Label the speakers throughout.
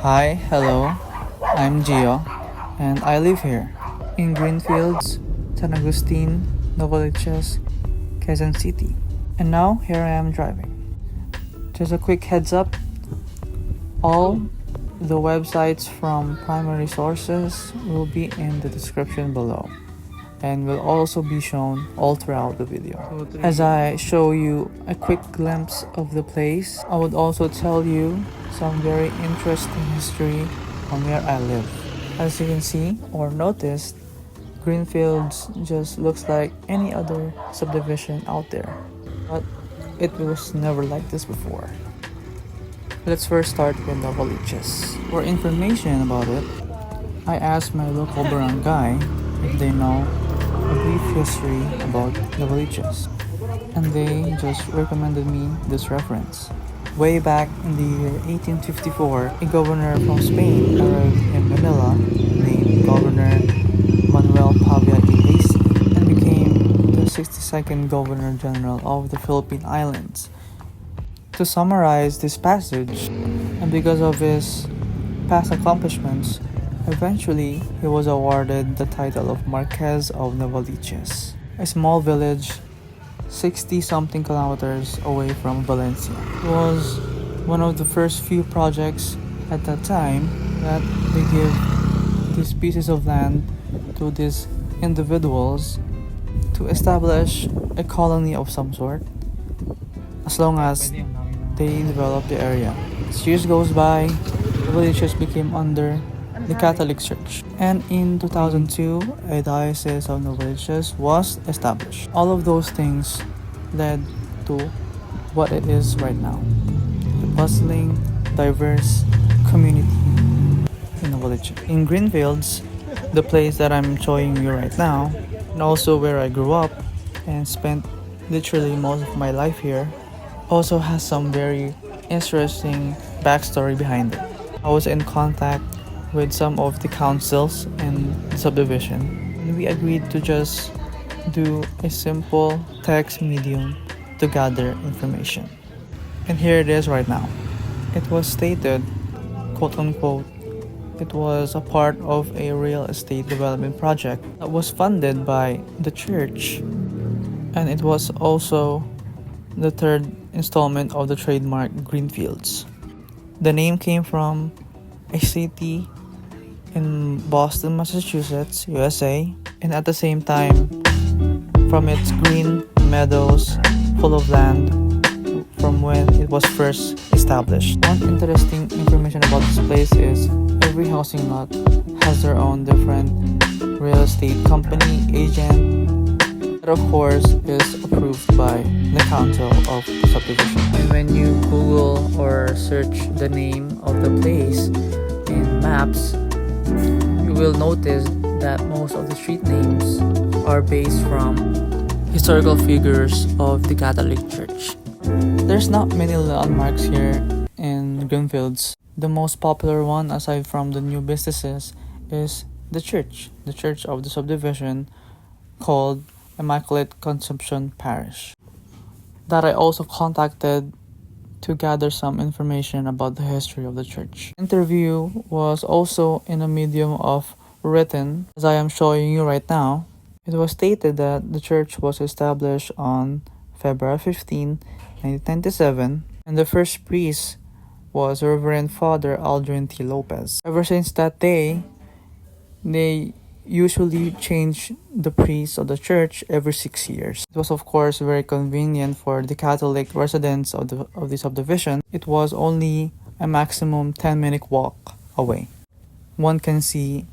Speaker 1: Hi, hello. I'm Gio, and I live here in Greenfields, San Agustin, Novaliches, Quezon City. And now here I am driving. Just a quick heads up, all the websites from primary sources will be in the description below and will also be shown all throughout the video. As I show you a quick glimpse of the place, I would also tell you some very interesting history on where I live. As you can see or noticed, Greenfields just looks like any other subdivision out there, but it was never like this before. Let's first start with Novaliches. For information about it, I asked my local barangay if they know a brief history about Novaliches, and they just recommended me this reference. Way back in the year 1854, a governor from Spain arrived in Manila named Governor Manuel Pavia Iglesi and became the 62nd Governor General of the Philippine Islands. To summarize this passage, and because of his past accomplishments, eventually he was awarded the title of Marquess of Novaliches, a small village 60-something kilometers away from Valencia. It was one of the first few projects at that time that they give these pieces of land to these individuals to establish a colony of some sort, as long as they develop the area. As years goes by, the villages became under the Catholic Church, and in 2002, a diocese of Novaliches was established. All of those things led to what it is right now, a bustling, diverse community in Novaliches. In Greenfields, the place that I'm showing you right now, and also where I grew up and spent literally most of my life here, also has some very interesting backstory behind it. I was in contact with some of the councils in the subdivision, and we agreed to just do a simple text medium to gather information. And here it is right now. It was stated, quote unquote, it was a part of a real estate development project that was funded by the church, and it was also the third installment of the trademark Greenfields. The name came from a city in Boston, Massachusetts, USA, and at the same time from its green meadows full of land from when it was first established. One interesting information about this place is every housing lot has their own different real estate company, agent, that of course is approved by the council of the subdivision. And when you Google or search the name of the place in maps, you will notice that most of the street names are based from historical figures of the Catholic Church. There's not many landmarks here in Greenfields. The most popular one, aside from the new businesses, is the church of the subdivision called Immaculate Conception Parish, that I also contacted to gather some information about the history of the church. The interview was also in a medium of written, as I am showing you right now. It was stated that the church was established on February 15, 1997, and the first priest was Reverend Father Aldrin T. Lopez. Ever since that day, they usually change the priest of the church every 6 years. It was of course very convenient for the Catholic residents of the subdivision. It was only a maximum 10-minute walk away. One can see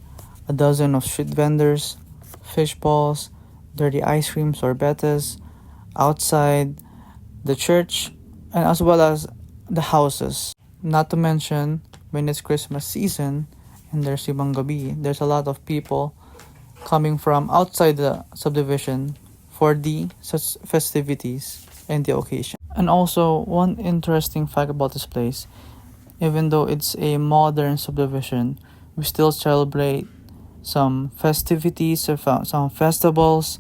Speaker 1: a dozen of street vendors, fish balls, dirty ice cream sorbetes outside the church, and as well as the houses. Not to mention, when it's Christmas season and there's Ibang Gabi, there's a lot of people coming from outside the subdivision for the festivities and the occasion. And also, one interesting fact about this place, even though it's a modern subdivision, we still celebrate some festivities, some festivals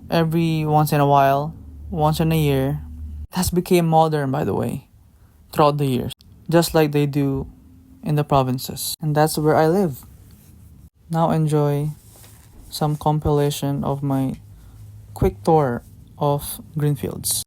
Speaker 1: every once in a while, once in a year. It has become modern, by the way, throughout the years, just like they do in the provinces. And that's where I live. Now enjoy some compilation of my quick tour of Greenfields.